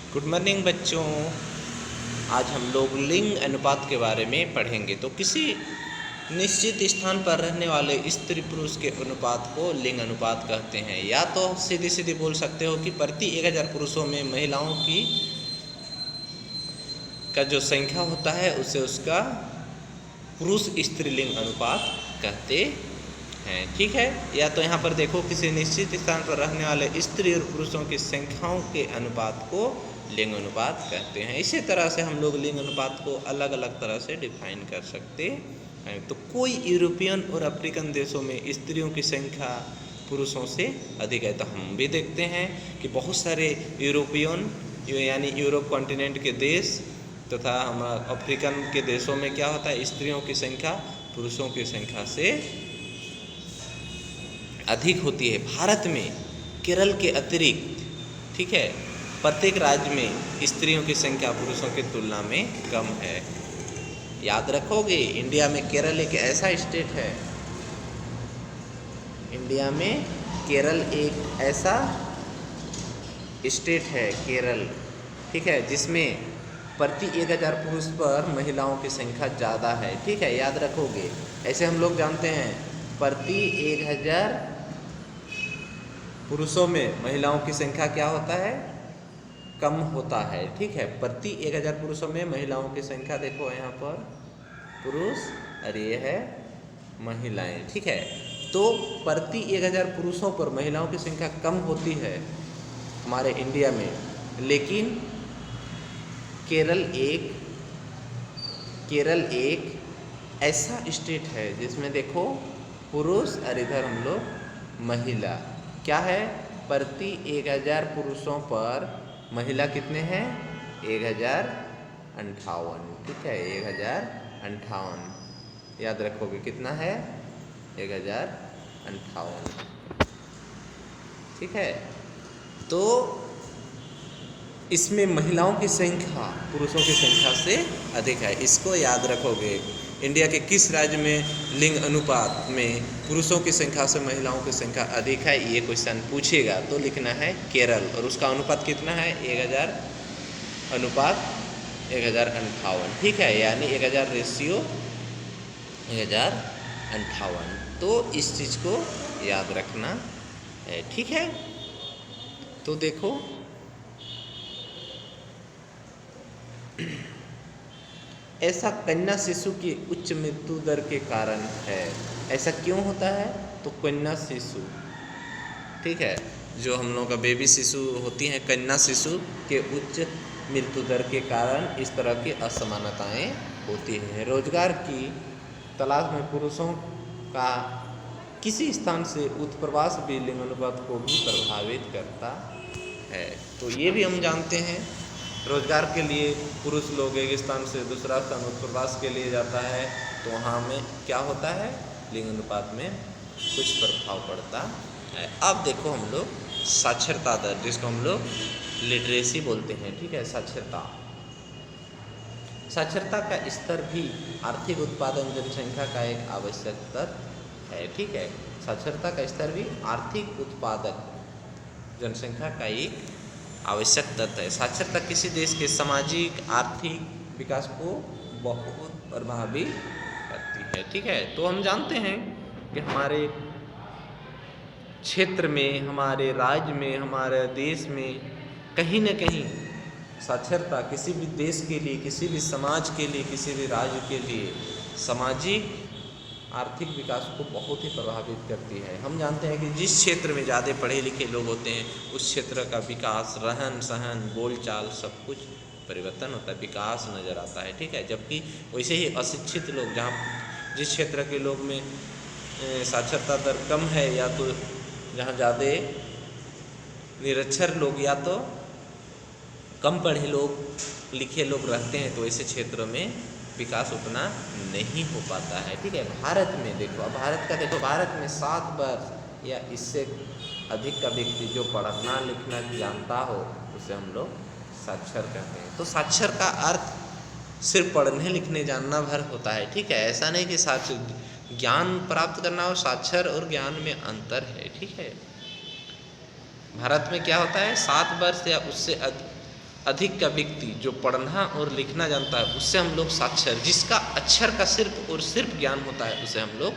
Good morning बच्चों। आज हम लोग लिंग अनुपात के बारे में पढ़ेंगे। तो किसी निश्चित स्थान पर रहने वाले स्त्री पुरुष के अनुपात को लिंग अनुपात कहते हैं। या तो सीधी सीधी बोल सकते हो कि प्रति 1000 पुरुषों में महिलाओं की का जो संख्या होता है उसे उसका पुरुष स्त्रीलिंग अनुपात कहते हैं। ठीक है। या तो यहाँ पर देखो, किसी निश्चित स्थान पर रहने वाले स्त्री और पुरुषों की संख्याओं के अनुपात को लिंग अनुपात कहते हैं। इसी तरह से हम लोग लिंग अनुपात को अलग अलग तरह से डिफाइन कर सकते हैं। तो कोई यूरोपियन और अफ्रीकन देशों में स्त्रियों की संख्या पुरुषों से अधिक है। तो हम भी देखते हैं कि बहुत सारे यूरोपियन यानी यूरोप कॉन्टिनेंट के देश तथा हम अफ्रीकन के देशों में क्या होता है, स्त्रियों की संख्या पुरुषों की संख्या से अधिक होती है। भारत में केरल के अतिरिक्त, ठीक है, प्रत्येक राज्य में स्त्रियों की संख्या पुरुषों की तुलना में कम है। याद रखोगे, इंडिया में केरल एक ऐसा स्टेट है, इंडिया में केरल एक ऐसा स्टेट है, केरल, ठीक है, जिसमें प्रति 1000 पुरुष पर महिलाओं की संख्या ज़्यादा है। ठीक है, याद रखोगे। ऐसे हम लोग जानते हैं प्रति 1000 पुरुषों में महिलाओं की संख्या क्या होता है, कम होता है। ठीक है, प्रति 1000 पुरुषों में महिलाओं की संख्या देखो यहाँ पर पुरुष और ये है महिलाएं। ठीक है, तो प्रति 1000 पुरुषों पर महिलाओं की संख्या कम होती है हमारे इंडिया में। लेकिन केरल एक ऐसा स्टेट है जिसमें देखो पुरुष और इधर हम लोग महिला क्या है, प्रति 1000 पुरुषों पर महिला कितने हैं, 1058। ठीक है, 1058 याद रखोगे कितना है, 1058। ठीक है, तो इसमें महिलाओं की संख्या पुरुषों की संख्या से अधिक है। इसको याद रखोगे। इंडिया के किस राज्य में लिंग अनुपात में पुरुषों की संख्या से महिलाओं की संख्या अधिक है, ये क्वेश्चन पूछेगा तो लिखना है केरल। और उसका अनुपात कितना है, 1000 अनुपात 1058। ठीक है, यानी 1000 रेशियो 1058। तो इस चीज़ को याद रखना है। ठीक है, तो देखो ऐसा कन्या शिशु की उच्च मृत्यु दर के कारण है। ऐसा क्यों होता है, तो कन्या शिशु, ठीक है, जो हम लोगों का बेबी शिशु होती हैं, कन्या शिशु के उच्च मृत्यु दर के कारण इस तरह की असमानताएं होती हैं। रोजगार की तलाश में पुरुषों का किसी स्थान से उत्प्रवास भी लिंग अनुपात को भी प्रभावित करता है। तो ये भी हम जानते हैं, रोजगार के लिए पुरुष लोग एक स्थान से दूसरा स्थान उत्प्रवास के लिए जाता है, तो वहाँ में क्या होता है, लिंग अनुपात में कुछ प्रभाव पड़ता है। अब देखो हम लोग साक्षरता दर, जिसको हम लोग लिटरेसी बोलते हैं। ठीक है, साक्षरता का स्तर भी आर्थिक उत्पादन जनसंख्या का एक आवश्यक तत्व है। ठीक है, साक्षरता का स्तर भी आर्थिक उत्पादक जनसंख्या का एक आवश्यक तत्व है। साक्षरता किसी देश के सामाजिक आर्थिक विकास को बहुत प्रभावित करती है। ठीक है, तो हम जानते हैं कि हमारे क्षेत्र में, हमारे राज्य में, हमारे देश में कहीं न कहीं साक्षरता किसी भी देश के लिए, किसी भी समाज के लिए, किसी भी राज्य के लिए सामाजिक आर्थिक विकास को बहुत ही प्रभावित करती है। हम जानते हैं कि जिस क्षेत्र में ज़्यादा पढ़े लिखे लोग होते हैं उस क्षेत्र का विकास, रहन सहन, बोलचाल, सब कुछ परिवर्तन होता है, विकास नज़र आता है। ठीक है, जबकि वैसे ही अशिक्षित लोग, जहाँ जिस क्षेत्र के लोग में साक्षरता दर कम है, या तो जहाँ ज़्यादा निरक्षर लोग या तो कम पढ़े लोग लिखे लोग रहते हैं, तो ऐसे क्षेत्रों में विकास उतना नहीं हो पाता है। ठीक है, भारत में देखो, अब भारत में 7 वर्ष या इससे अधिक का व्यक्ति जो पढ़ना लिखना जानता हो उसे हम लोग साक्षर कहते हैं। तो साक्षर का अर्थ सिर्फ पढ़ने लिखने जानना भर होता है। ठीक है, ऐसा नहीं कि साक्षर ज्ञान प्राप्त करना हो, साक्षर और ज्ञान में अंतर है। ठीक है, भारत में क्या होता है, 7 वर्ष या उससे अधिक का व्यक्ति जो पढ़ना और लिखना जानता है उससे हम लोग साक्षर, जिसका अक्षर का सिर्फ और सिर्फ ज्ञान होता है उसे हम लोग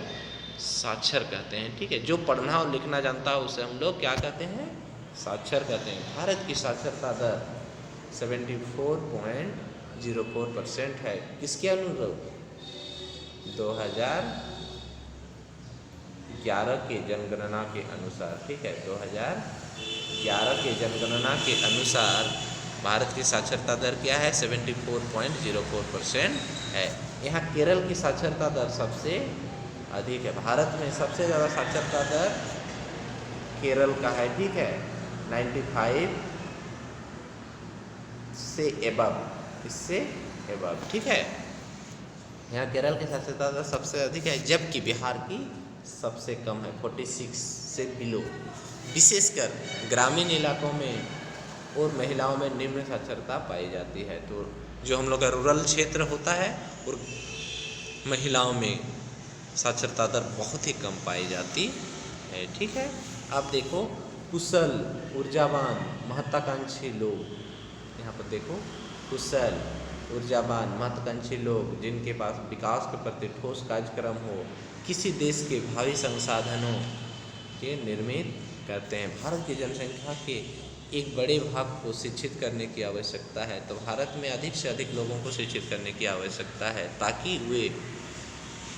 साक्षर कहते हैं। ठीक है, जो पढ़ना और लिखना जानता है उसे हम लोग क्या कहते हैं, साक्षर कहते हैं। भारत की साक्षरता दर 74.04% है। किसके अनुरूप, 2011 के जनगणना के अनुसार। ठीक है, 2011 के जनगणना के अनुसार भारत की साक्षरता दर क्या है, 74.04% है। यहाँ केरल की साक्षरता दर सबसे अधिक है। भारत में सबसे ज़्यादा साक्षरता दर केरल का है। ठीक है, 95 से एबव, इससे एबव। ठीक है, यहाँ केरल की साक्षरता दर सबसे अधिक है, जबकि बिहार की सबसे कम है, 46 से बिलो। विशेषकर ग्रामीण इलाकों में और महिलाओं में निम्न साक्षरता पाई जाती है। तो जो हम लोग का रूरल क्षेत्र होता है और महिलाओं में साक्षरता दर बहुत ही कम पाई जाती है। ठीक है, आप देखो कुशल, ऊर्जावान, महत्वाकांक्षी लोग, यहाँ पर देखो कुशल, ऊर्जावान, महत्वाकांक्षी लोग जिनके पास विकास के प्रति ठोस कार्यक्रम हो, किसी देश के भावी संसाधनों के निर्मित करते हैं। भारत की जनसंख्या के एक बड़े भाग को शिक्षित करने की आवश्यकता है। तो भारत में अधिक से अधिक लोगों को शिक्षित करने की आवश्यकता है ताकि वे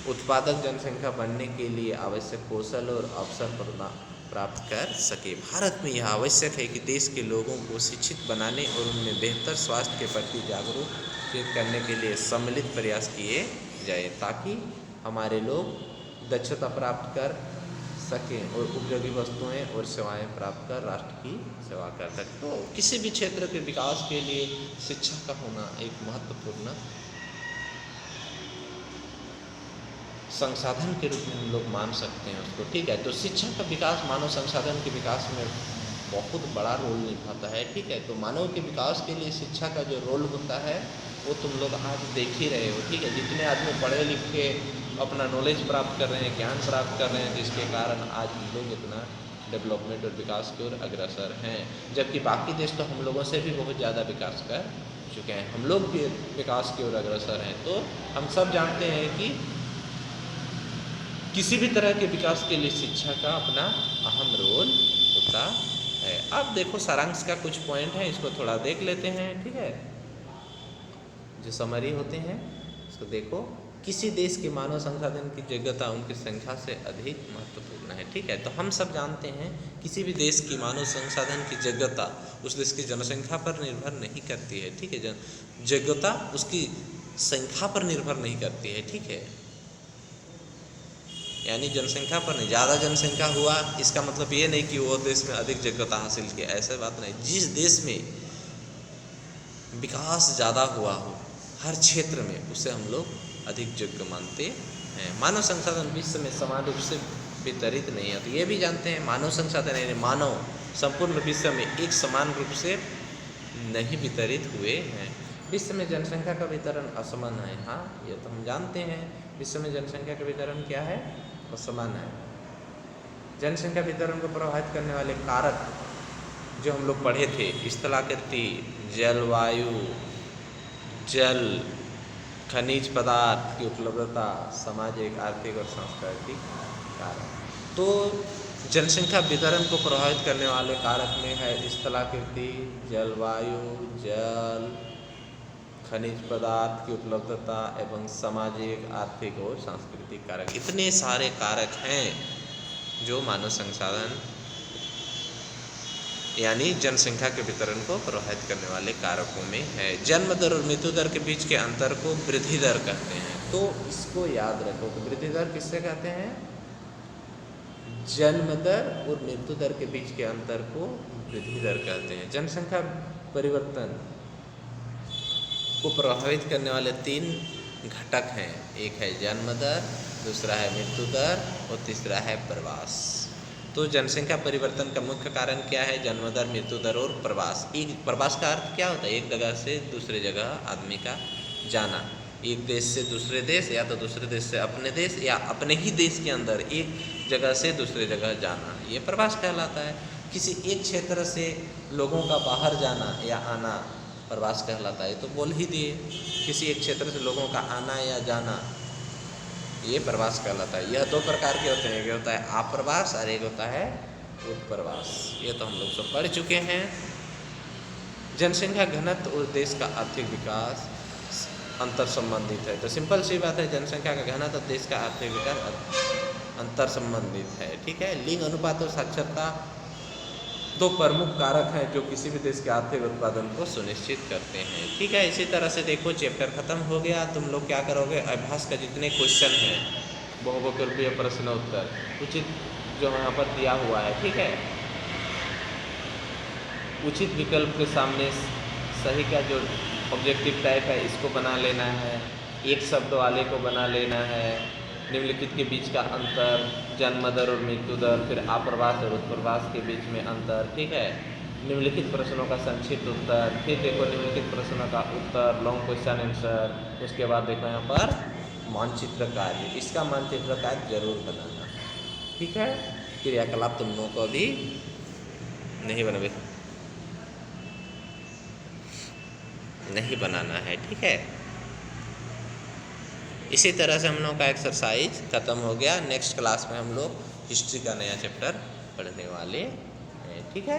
उत्पादक जनसंख्या बनने के लिए आवश्यक कौशल और अवसर प्राप्त कर सके। भारत में यह आवश्यक है कि देश के लोगों को शिक्षित बनाने और उनमें बेहतर स्वास्थ्य के प्रति जागरूक करने के लिए सम्मिलित प्रयास किए जाए ताकि हमारे लोग दक्षता प्राप्त कर सकें और उपयोगी वस्तुएं और सेवाएं प्राप्त कर राष्ट्र की सेवा कर सकें। तो किसी भी क्षेत्र के विकास के लिए शिक्षा का होना एक महत्वपूर्ण संसाधन के रूप में हम लोग मान सकते हैं उसको। ठीक है, तो शिक्षा का विकास मानव संसाधन के विकास में बहुत बड़ा रोल निभाता है। ठीक है, तो मानव के विकास के लिए शिक्षा का जो रोल होता है वो तुम लोग आज देख ही रहे हो। ठीक है, जितने आदमी पढ़े लिखे अपना नॉलेज प्राप्त कर रहे हैं, ज्ञान प्राप्त कर रहे हैं, जिसके कारण आज हम लोग इतना डेवलपमेंट और विकास की ओर अग्रसर हैं, जबकि बाकी देश तो हम लोगों से भी बहुत ज़्यादा विकास कर चुके हैं। हम लोग भी विकास की ओर अग्रसर हैं। तो हम सब जानते हैं कि किसी भी तरह के विकास के लिए शिक्षा का अपना अहम रोल होता है। अब देखो सारांश का कुछ पॉइंट है, इसको थोड़ा देख लेते हैं। ठीक है, जो समरी होते हैं इसको देखो। किसी देश के मानव संसाधन की जगता उनकी संख्या से अधिक महत्वपूर्ण है। ठीक है, तो हम सब जानते हैं किसी भी देश की मानव संसाधन की जगता उस देश की जनसंख्या पर निर्भर नहीं करती है। ठीक है, जगता उसकी संख्या पर निर्भर नहीं करती है। ठीक है, यानी जनसंख्या पर नहीं। ज़्यादा जनसंख्या हुआ इसका मतलब ये नहीं कि वो देश में अधिक जगता हासिल किया, ऐसा बात नहीं। जिस देश में विकास ज़्यादा हुआ हो हर क्षेत्र में उसे हम लोग अधिक योग्य मानते हैं। मानव संसाधन विश्व में समान रूप से वितरित नहीं है। तो ये भी जानते हैं मानव संसाधन यानी मानव संपूर्ण विश्व में एक समान रूप से नहीं वितरित हुए हैं। विश्व में जनसंख्या का वितरण असमान है। हाँ, ये तो हम जानते हैं। विश्व में जनसंख्या का वितरण क्या है, असमान है। जनसंख्या वितरण को प्रभावित करने वाले कारक जो हम लोग पढ़े थे, स्थलाकृति, जलवायु, जल, खनिज पदार्थ की उपलब्धता, सामाजिक, आर्थिक और सांस्कृतिक कारक। तो जनसंख्या वितरण को प्रभावित करने वाले कारक में है स्थलाकृति, जलवायु, जल, खनिज पदार्थ की उपलब्धता एवं सामाजिक, आर्थिक और सांस्कृतिक कारक। इतने सारे कारक हैं जो मानव संसाधन यानी जनसंख्या के वितरण को प्रभावित करने वाले कारकों में है। जन्म दर और मृत्यु दर के बीच के अंतर को वृद्धि दर कहते हैं। तो इसको याद रखो कि वृद्धि दर किससे कहते हैं, जन्म दर और मृत्यु दर के बीच के अंतर को वृद्धि दर कहते हैं। जनसंख्या परिवर्तन को प्रभावित करने वाले 3 घटक हैं, एक है जन्म दर, दूसरा है मृत्यु दर और तीसरा है प्रवास। तो जनसंख्या परिवर्तन का मुख्य कारण क्या है, जन्म दर, मृत्यु दर और प्रवास। प्रवास का अर्थ क्या होता है, एक जगह से दूसरे जगह आदमी का जाना, एक देश से दूसरे देश या तो दूसरे देश से अपने देश या अपने ही देश के अंदर एक जगह से दूसरे जगह जाना, ये प्रवास कहलाता है। किसी एक क्षेत्र से लोगों का बाहर जाना या आना प्रवास कहलाता है। तो बोल ही दिए, किसी एक क्षेत्र से लोगों का आना या जाना, ये प्रवास कहलाता है। यह दो प्रकार के होते हैं, एक होता है आप्रवास और एक होता है उत्प्रवास। ये तो हम लोग सब पढ़ चुके हैं। जनसंख्या घनत्व और देश का आर्थिक विकास अंतर संबंधित है। तो सिंपल सी बात है, जनसंख्या का घनत्व और देश का आर्थिक विकास अंतर संबंधित है। ठीक है, लिंग अनुपात और साक्षरता दो प्रमुख कारक हैं जो किसी भी देश के आर्थिक उत्पादन को सुनिश्चित करते हैं। ठीक है, इसी तरह से देखो चैप्टर खत्म हो गया। तुम लोग क्या करोगे, अभ्यास का जितने क्वेश्चन हैं, बहुविकल्पीय प्रश्न उत्तर उचित जो यहाँ पर दिया हुआ है, ठीक है, उचित विकल्प के सामने सही का जो ऑब्जेक्टिव टाइप है इसको बना लेना है, एक शब्द वाले को बना लेना है, निम्नलिखित के बीच का अंतर, जन्म दर और मृत्यु दर, फिर आप्रवास और उत्प्रवास के बीच में अंतर। ठीक है, निम्नलिखित प्रश्नों का संक्षिप्त उत्तर, फिर देखो निम्नलिखित प्रश्नों का उत्तर, लॉन्ग क्वेश्चन आंसर। उसके बाद देखो यहाँ पर मानचित्र कार्य, इसका मानचित्र कार्य जरूर बनाना। ठीक है, क्रियाकलाप तुम लोगों को अभी नहीं बनाना है। ठीक है, इसी तरह से हम लोग का एक्सरसाइज खत्म हो गया। नेक्स्ट क्लास में हम लोग हिस्ट्री का नया चैप्टर पढ़ने वाले हैं। ठीक है।